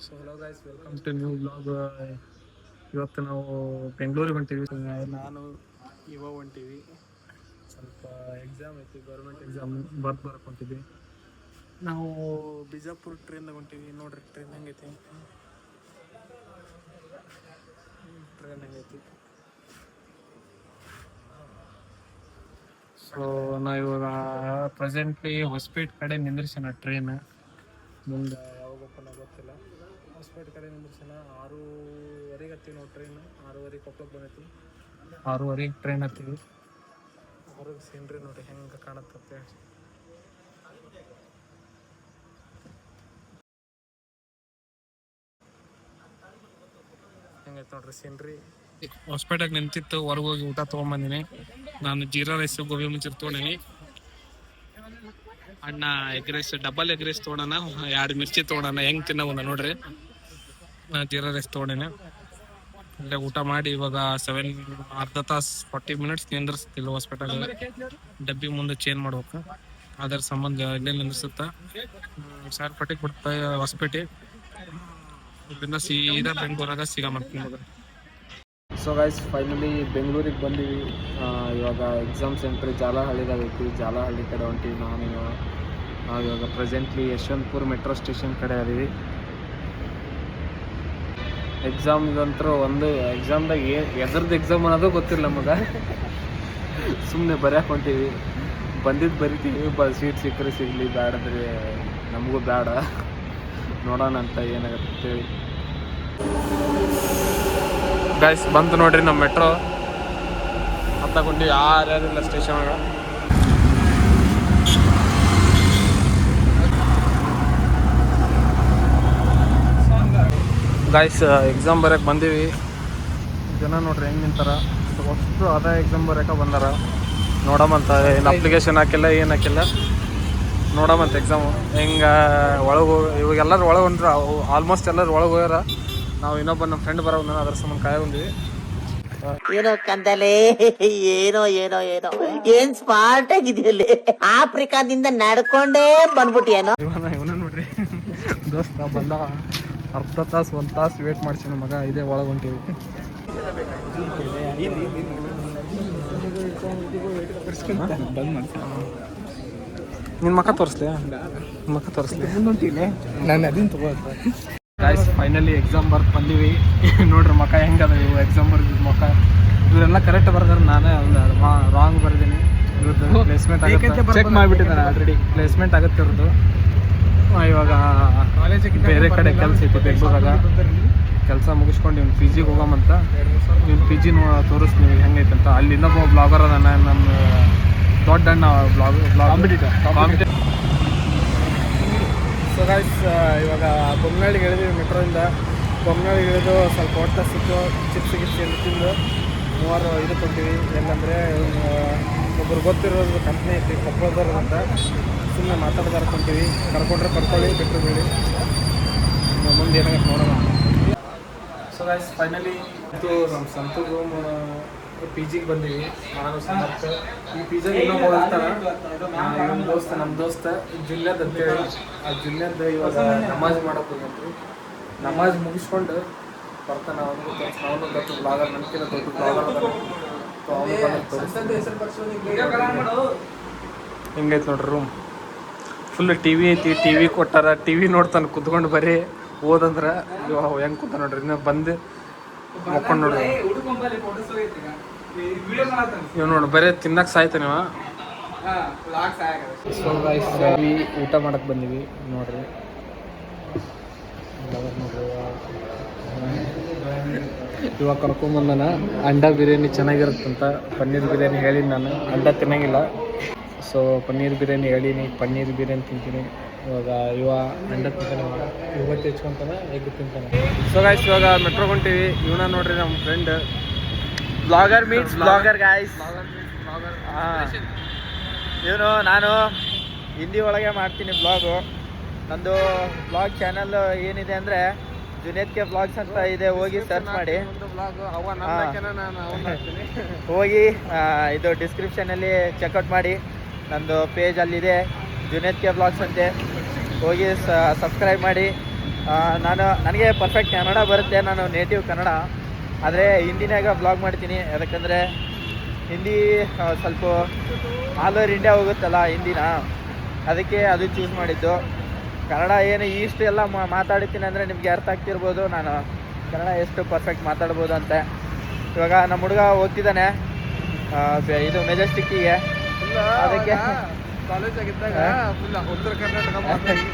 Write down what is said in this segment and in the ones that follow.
So hello guys, welcome to new blog. ಇವತ್ತು ನಾವು ಬೆಂಗಳೂರಿಗೆ ಹೊಂಟೀವಿ. ನಾನು ಹೊಂಟೀವಿ. ಸ್ವಲ್ಪ ಎಕ್ಸಾಮ್ ಐತಿ, ಗೌರ್ಮೆಂಟ್ ಎಕ್ಸಾಮ್ ಬರಕ್ಕೆ ಹೊಂಟಿದ್ವಿ. ನಾವು ಬಿಜಾಪುರ ಟ್ರೈನ್ದಾಗ ಹೊಂಟೀವಿ. ನೋಡ್ರಿ ಟ್ರೈನ್ ಹೆಂಗೈತಿ. ಸೊ ನಾವು ಇವಾಗ ಪ್ರೆಸೆಂಟ್ಲಿ ಹೊಸಪೇಟೆ ಕಡೆ ನಿಂದ್ರಿಸೋಣ ಟ್ರೈನ್. ಮುಂದೆ ಯಾವಾಗ ಓಪನ್ ಗೊತ್ತಿಲ್ಲ. ಹೊಸಪೇಟೆ ಕಡೆ ನಿಂದ್ರಿಸೋಣ. 6:30 ಹತ್ತೀವಿ ನಾವು ಟ್ರೈನ್. 6:30 ಕೊಪ್ಪಳಕ್ಕೆ ಬಂದೈತಿ. 6:30 ಟ್ರೈನ್ ಹತ್ತೀವಿ. ಹೊರಗೆ ಸೀನ್ರಿ ನೋಡಿ ಹೆಂಗೆ ಕಾಣುತ್ತೆ. ಹೆಂಗೈತೆ ನೋಡ್ರಿ ಸೀನ್ರಿ. ಹೊಸಪೇಟೆಗೆ ನಿಂತಿತ್ತು. ಹೊರಗೆ ಹೋಗಿ ಊಟ ತೊಗೊಂಬಂದಿನಿ. ನಾನು ಜೀರಾ ರೈಸ್, ಗೋಬಿ ಮಂಚೂರಿ ತೊಗೊಂಡಿನಿ. ಅಣ್ಣ egg rice, double egg rice ತೊಗೊಳೋಣ. 2 ಮಿರ್ಚಿ ತೊಗೊಳೋಣ. ಹೆಂಗೆ ತಿನ್ನೋಣ ನೋಡ್ರಿ. ಜೀರಾ ರೈಸ್ ತೊಗೊಂಡಿನಿ. ಅಲ್ಲೇ ಊಟ ಮಾಡಿ ಇವಾಗ ಅರ್ಧ ತಾಸು 40 ಮಿನಿಟ್ಸ್ ನಿಂದ್ರಿಸ್ತಿಲ್ಲ ಹಾಸ್ಪಿಟಲ್. ಡಬ್ಬಿ ಮುಂದೆ ಚೇಂಜ್ ಮಾಡ್ಬೇಕು. ಅದರ ಸಂಬಂಧ ಇಲ್ಲೇ ನಿಂದ್ರಿಸುತ್ತಾ ಸಾರ್ಪೇಟೆಗೆ ಬಿಡ್ತಾ ಹೊಸಪೇಟೆ. ಇದನ್ನ ಸೀದಾ ಬೆಂಗಳೂರಾಗ ಸಿಗ ಮಾಡ್ತೀನಿ. ಸೊ ಗೈಸ್, ಫೈನಲಿ ಬೆಂಗಳೂರಿಗೆ ಬಂದೀವಿ. ಇವಾಗ ಎಕ್ಸಾಮ್ ಸೆಂಟ್ರ್ ಜಾಲಹಳ್ಳಿದಾಗ ಐತಿ. ಜಾಲಹಳ್ಳಿ ಕಡೆ ಹೊಂಟೀವಿ. ನಾವಿವಾಗ ಪ್ರೆಸೆಂಟ್ಲಿ ಯಶವಂತಪುರ ಮೆಟ್ರೋ ಸ್ಟೇಷನ್ ಕಡೆ ಅದೀವಿ. ಎಕ್ಸಾಮ್ಗಂತೂ ಒಂದು ಎಕ್ಸಾಮ್ದಾಗ ಎದ್ರದ್ದು ಎಕ್ಸಾಮ್ ಅನ್ನೋದು ಗೊತ್ತಿಲ್ಲ ನಮಗೆ. ಸುಮ್ಮನೆ ಬರ್ಯಾಕೆ ಹೊಂಟೀವಿ. ಬಂದಿದ್ದು ಬರಿತೀವಿ. ಸೀಟ್ ಸಿಕ್ಕರೆ ಸಿಗಲಿ, ಬೇಡಂದ್ರೆ ನಮಗೂ ಬೇಡ. ನೋಡೋಣ ಅಂತ ಏನಾಗುತ್ತೆ ಅಂತೇಳಿ. ಗೈಸ್ ಬಂತು ನೋಡ್ರಿ ನಮ್ಮ ಮೆಟ್ರೋ. ಹತ್ತಗೊಂಡು ಯಾರ್ಯಾರಿಲ್ಲ ಸ್ಟೇಷನ್ ಒಳಗೆ. ಗೈಸ್ ಎಕ್ಸಾಮ್ ಬರೋಕ್ಕೆ ಬಂದೀವಿ. ಜನ ನೋಡ್ರಿ ಹೆಂಗೆ ನಿಂತಾರ. ಅಷ್ಟು ಅದೇ ಎಕ್ಸಾಮ್ ಬರೋಕೆ ಬಂದಾರ. ನೋಡಮಂತ. ಏನು ಅಪ್ಲಿಕೇಶನ್ ಹಾಕಿಲ್ಲ, ಏನು ಹಾಕಿಲ್ಲ. ನೋಡಮಂತ ಎಕ್ಸಾಮು ಹೆಂಗೆ ಒಳಗೆ. ಇವಾಗ ಎಲ್ಲರೂ ಒಳಗೆ ಹೊಂಟ್ರು. ಆಲ್ಮೋಸ್ಟ್ ಎಲ್ಲರೂ ಒಳಗೆ ಹೋಗ್ಯಾರ. ನಾವು ಇನ್ನೊಬ್ಬ ನಮ್ಮ ಫ್ರೆಂಡ್ ಬರೋ ಅದ್ರ ಸಂಬಂಧ ಕಾಯ್ಕೊಂಡಿವಿ. ಏನೋ ಕಂದಲೆ, ಏನೋ ಏನೋ ಏನೋ ಏನ್ ಸ್ಮಾರ್ಟ್ ಆಗಿದೆಯಲ್ಲಿ. ಆಫ್ರಿಕಾದಿಂದ ನಡ್ಕೊಂಡೇ ಬಂದ್ಬಿಟ್ಟಿಯೇನೋ. ಇವನ ನೋಡ್ರಿ ದೋಸ್ತ ಬಂದ. ಅರ್ಧ ತಾಸು 1 ತಾಸು ವೇಟ್ ಮಾಡ್ಸಿ ನಮ್ಮ ಮಗ. ಇದೇ ಒಳಗೆ ಹೊಂಟೀವಿ. ನಿನ್ನ ಮಕ್ಕ ತೋರಿಸ್ಲಿ. ನಾನು ಅದನ್ನ ತಗೋತ. ಗಾಯ್ಸ್ ಫೈನಲಿ ಎಕ್ಸಾಮ್ ಬರ್ದು ಬಂದೀವಿ. ನೋಡ್ರಿ ಮಕ್ಕ ಹೆಂಗದ. ಇವು ಎಕ್ಸಾಮ್ ಬರ್ದಿದ್ದು ಮಕ್ಕ ಇವರೆಲ್ಲ ಕರೆಕ್ಟ್ ಬರ್ದಾರ. ನಾನೇ ಒಂದು ರಾಂಗ್ ಬರ್ದೀನಿ. ಇವ್ರದ್ದು ಪ್ಲೇಸ್ಮೆಂಟ್ ಆಗುತ್ತೆ. ಚೆಕ್ ಮಾಡಿಬಿಟ್ಟಿದ್ದಾರೆ ಆಲ್ರೆಡಿ. ಪ್ಲೇಸ್ಮೆಂಟ್ ಆಗುತ್ತೆ ಇವ್ರದ್ದು. ಇವಾಗ ಬೇರೆ ಕಡೆ ಕೆಲಸ ಐತಿ ಬೆಂಗಳೂರಾಗ. ಕೆಲಸ ಮುಗಿಸ್ಕೊಂಡು ಇವ್ನು ಪಿ ಜಿಗೆ ಹೋಗಮಂತ. ಇವ್ನು ಪಿ ಜಿ ತೋರಿಸ್ತೀವಿ ಹೆಂಗೈತಂತ. ಅಲ್ಲಿ ಇನ್ನೊಬ್ಬ ಬ್ಲಾಗರ್ ಅದ. ನಮ್ಮ ದೊಡ್ಡ ಅಣ್ಣ ಕಾಂಪಿಟೇಟರ್. ಸೊ ಗೈಸ್ ಇವಾಗ ಬೊಮ್ಮನಹಳ್ಳಿಗೆ ಇಳಿದೀವಿ ಮೆಟ್ರೋಯಿಂದ. ಬೊಮ್ಮನಹಳ್ಳಿಗೆ ಇಳಿದು ಸ್ವಲ್ಪ ಹೊಟ್ಟೆ ಸಿಕ್ಕು. ಚಿಪ್ಸ್ ಎಲ್ಲ ತಿಂದು 3 ಇದು ಕೊಡ್ತೀವಿ. ಎಲ್ಲಂದರೆ ಒಬ್ಬರು ಗೊತ್ತಿರೋದು ಕಂಪ್ನಿ ಐತಿ ಕೊಪ್ಪಳದವ್ರು ಅಂತ. ಸುಮ್ಮನೆ ಮಾತಾಡ್ಕೊಂತೀವಿ. ಕರ್ಕೊಂಡ್ರೆ ಕರ್ಕೊಳ್ಳಿ, ಬಿಟ್ಟರು ಬಿಡಿ. ಮುಂದೆ ಏನಾಗುತ್ತೆ ನೋಡೋಣ. ಸೊ ಗೈಸ್ ಫೈನಲಿ ಇದು ನಮ್ಮ ಸಂತು ರೂಮ್ ಪಿ ಜಿಗೆ ಬಂದೀವಿ. ನಾನು ಸಂತ ಈ ಪಿ ಜಿಗೆ ಇನ್ನೊಬ್ಬ ಹೋಗ್ತಾನೆ. ನಮ್ಮ ದೋಸ್ತ ಜುನ್ಯದ್ ಅಂತೇಳಿ. ಆ ಜುನ್ಯದ್ ಇವಾಗ ನಮಾಜ್ ಮಾಡೋಕೆ ಹೋಗ್ತೀವಿ. ನಮಾಜ್ ಮುಗಿಸ್ಕೊಂಡು ಬರ್ತಾನೆ. ಅವನು ದೊಡ್ಡ ಬ್ಲಾಗರ್, ನನಗಿಂತ ದೊಡ್ಡ ಬ್ಲಾಗರ್. ಹಿಂಗೈತೆ ನೋಡ್ರಿ ರೂಮ್. ಫುಲ್ ಟಿ ವಿ ಐತಿ. ಟಿ ವಿ ಕೊಟ್ಟಾರ. ಟಿ ವಿ ನೋಡ್ತಾನೆ ಕುತ್ಕೊಂಡು. ಬರೀ ಓದಂದ್ರೆ ಇವಾಗ ಹೆಂಗೆ ಕೂತ ನೋಡ್ರಿ. ಇನ್ನು ಬಂದು ಮಕ್ಕೊಂಡು ನೋಡ್ರಿ. ಇವ್ ನೋಡಿ ಬರೀ ತಿನ್ನಕ್ಕೆ ಸಾಯ್ತಾನೆ ಇವ. ಸೊ ಗೈಸ್ ಊಟ ಮಾಡಕ್ಕೆ ಬಂದೀವಿ ನೋಡ್ರಿ. ಇವಾಗ ಕರ್ಕೊಂಬಂದನ. ಅಂಡಾ ಬಿರಿಯಾನಿ ಚೆನ್ನಾಗಿರುತ್ತಂತ. ಪನ್ನೀರ್ ಬಿರಿಯಾನಿ ಹೇಳಿನಿ ನಾನು. ಅಂಡಾ ತಿನ್ನಂಗಿಲ್ಲ. ಸೊ ಪನ್ನೀರ್ ಬಿರಿಯಾನಿ ಹೇಳೀನಿ. ಪನ್ನೀರ್ ಬಿರಿಯಾನಿ ತಿಂತೀನಿ. ಇವಾಗ ಅಂಡ ತಿಂತಾನೆ. ಇವತ್ತು ಹೆಚ್ಕೊಂತಾನೆ, ಎಗ್ ತಿಂತಾನೆ. ಸೊ ಗೈಸ್ ಇವಾಗ ಮೆಟ್ರೋ ಹೊಂಟೀವಿ. ಇವನ ನೋಡ್ರಿ ನಮ್ಮ friend. Blogger meets blogger guys. ಇವನು ನಾನು ಹಿಂದಿ ಒಳಗೆ ಮಾಡ್ತೀನಿ ಬ್ಲಾಗು. ನಂದು ಬ್ಲಾಗ್ ಚಾನಲ್ ಏನಿದೆ ಅಂದರೆ ಜುನೇದ್ ಕೆ ಬ್ಲಾಗ್ಸ್ ಅಂತ ಇದೆ. ಹೋಗಿ ಸರ್ಚ್ ಮಾಡಿ. ಹೋಗಿ ಇದು ಡಿಸ್ಕ್ರಿಪ್ಷನಲ್ಲಿ ಚೆಕ್ಔಟ್ ಮಾಡಿ. ನಂದು ಪೇಜ್ ಅಲ್ಲಿದೆ, ಜುನೇದ್ ಕೆ ಬ್ಲಾಗ್ಸ್ ಅಂತೆ. ಹೋಗಿ ಸಬ್ಸ್ಕ್ರೈಬ್ ಮಾಡಿ. ನನಗೆ ಪರ್ಫೆಕ್ಟ್ ಕನ್ನಡ ಬರುತ್ತೆ, ನಾನು ನೇಟಿವ್ ಕನ್ನಡ. ಆದರೆ ಹಿಂದಿನಾಗ ಬ್ಲಾಗ್ ಮಾಡ್ತೀನಿ, ಯಾಕಂದರೆ ಹಿಂದಿ ಸ್ವಲ್ಪ ಆಲ್ ಓವರ್ ಇಂಡಿಯಾ ಹೋಗುತ್ತಲ್ಲ ಹಿಂದಿನ, ಅದಕ್ಕೆ ಅದು ಚೂಸ್ ಮಾಡಿದ್ದು. ಕನ್ನಡ ಏನು ಇಷ್ಟು ಎಲ್ಲ ಮಾತಾಡ್ತೀನಿ ಅಂದರೆ ನಿಮಗೆ ಅರ್ಥ ಆಗ್ತಿರ್ಬೋದು ನಾನು ಕನ್ನಡ ಎಷ್ಟು ಪರ್ಫೆಕ್ಟ್ ಮಾತಾಡ್ಬೋದು ಅಂತ. ಇವಾಗ ನಮ್ಮ ಹುಡುಗ ಹೋಗ್ತಿದ್ದಾನೆ ಇದು ಮೆಜೆಸ್ಟಿಕ್ಕಿಗೆ. ಅದಕ್ಕೆ ಕಾಲೇಜಾಗಿದ್ದಾಗ ಫುಲ್ ಉತ್ತರ ಕರ್ನಾಟಕ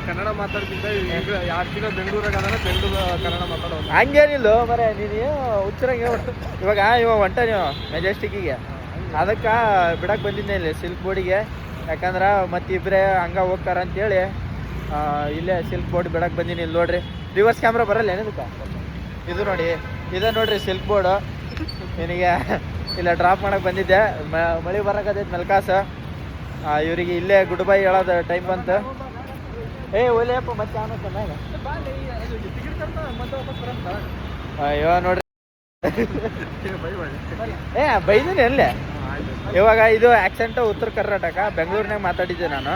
ಕನ್ನಡ ಮಾತಾಡ್ತಿದ್ದ. ಈಗ 2 ತಿಂಗಳು ಬೆಂಗಳೂರಾಗ ಅದಾನ, ಬೆಂಗಳೂರು ಕನ್ನಡ ಮಾತಾಡೋದು. ಹಂಗೇನಿಲ್ಲ ಮರೆ, ನೀನು ಹುಚ್ಚರಂಗೆ ಇವಾಗ ಹೊಂಟ ನೀವು ಮೆಜೆಸ್ಟಿಕ್ಕಿಗೆ, ಅದಕ್ಕೆ ಬಿಡಕ್ಕೆ ಬಂದಿದ್ದೆ ಇಲ್ಲಿ ಸಿಲ್ಕ್ ಬೋರ್ಡಿಗೆ. ಯಾಕಂದ್ರೆ ಮತ್ತಿಬ್ಬರೇ ಹಂಗೆ ಹೋಗ್ತಾರ ಅಂತೇಳಿ ಇಲ್ಲೇ ಸಿಲ್ಕ್ ಬೋರ್ಡ್ ಬಿಡಕ್ಕೆ ಬಂದೀನಿ. ಇಲ್ಲಿ ನೋಡ್ರಿ, ರಿವರ್ಸ್ ಕ್ಯಾಮ್ರಾ ಬರಲ್ಲ ಏನದಕ್ಕೆ? ಇದು ನೋಡಿ, ಇದೆ ನೋಡ್ರಿ ಸಿಲ್ಕ್ ಬೋರ್ಡು. ನಿನಗೆ ಇಲ್ಲ ಡ್ರಾಪ್ ಮಾಡಕ್ಕೆ ಬಂದಿದ್ದೆ, ಮಳೆ ಬರೋಕತ್ತೈತೆ ಮೆಲ್ಕಾಸ. ಇವರಿಗೆ ಇಲ್ಲೇ ಗುಡ್ ಬೈ ಹೇಳೋದು ಟೈಮ್ ಬಂತು. ಒಲೆಯಪ್ಪ ಮತ್ತೆ ಆಮೇಲೆ ಅಯ್ಯೋ ನೋಡ್ರಿ ಬೈದೀನಿ ಅಲ್ಲೇ. ಇವಾಗ ಇದು ಆ್ಯಕ್ಸೆಂಟ್ ಉತ್ತರ ಕರ್ನಾಟಕ, ಬೆಂಗಳೂರಿನಾಗ ಮಾತಾಡಿದ್ದೆ ನಾನು.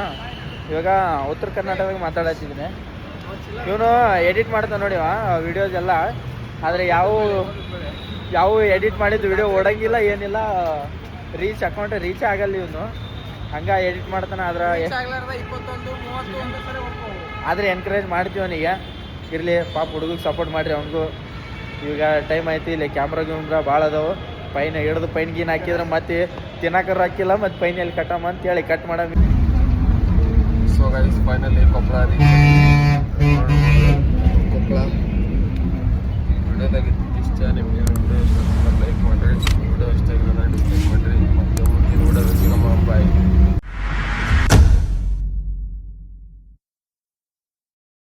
ಇವಾಗ ಉತ್ತರ ಕರ್ನಾಟಕದಾಗ ಮಾತಾಡತ್ತಿದ್ದೀನಿ. ಇವನು ಎಡಿಟ್ ಮಾಡ್ತಾನೆ ನೋಡಿ ವಿಡಿಯೋಸ್ ಎಲ್ಲ. ಆದರೆ ಯಾವ ಎಡಿಟ್ ಮಾಡಿದ್ದು ವಿಡಿಯೋ ಓಡಂಗಿಲ್ಲ, ಏನಿಲ್ಲ, ಅಕೌಂಟ್ ರೀಚ್ ಆಗಲ್ಲ ಇವನು. ಹಂಗೆ ಎಡಿಟ್ ಮಾಡ್ತಾನೆ. ಆದರೆ ಎನ್ಕರೇಜ್ ಮಾಡ್ತೀವಿ ಅವನಿಗೆ, ಇರಲಿ ಪಾಪ ಹುಡುಗಿಗೆ ಸಪೋರ್ಟ್ ಮಾಡಿರಿ ಅವನಿಗೂ. ಈಗ ಟೈಮ್ ಆಯ್ತು, ಇಲ್ಲಿ ಕ್ಯಾಮ್ರಾ ಭಾಳ ಅದಾವು. ಪೈನ್ ಹಿಡಿದು ಪೈನ್ ಗೀನ್ ಹಾಕಿದ್ರೆ ಮತ್ತೆ ತಿನ್ನಕರು ಹಾಕಿಲ್ಲ, ಮತ್ತು ಪೈನಲ್ಲಿ ಕಟ್ಟಮ್ಮ ಅಂತೇಳಿ ಕಟ್ ಮಾಡ. ಸೊ ಗೈಸ್ ಫೈನಲಿ ಕೊಪ್ಪಳ ವಿಡಿಯೋದಾಗ ಇಷ್ಟ. ನಿಮಗೆ ವಿಡಿಯೋ ಇಷ್ಟ ಲೈಕ್ ಮಾಡಿರಿ, ವಿಡಿಯೋ ಇಷ್ಟ ಆಗಿರೋದ ಡಿಸ್ಲೈಕ್ ಮಾಡಿರಿ. ಮತ್ತೆ ಮುಂದಿನ ವಿಡಿಯೋ ಸಿಗಮ್ಮ. ಬಾಯ್.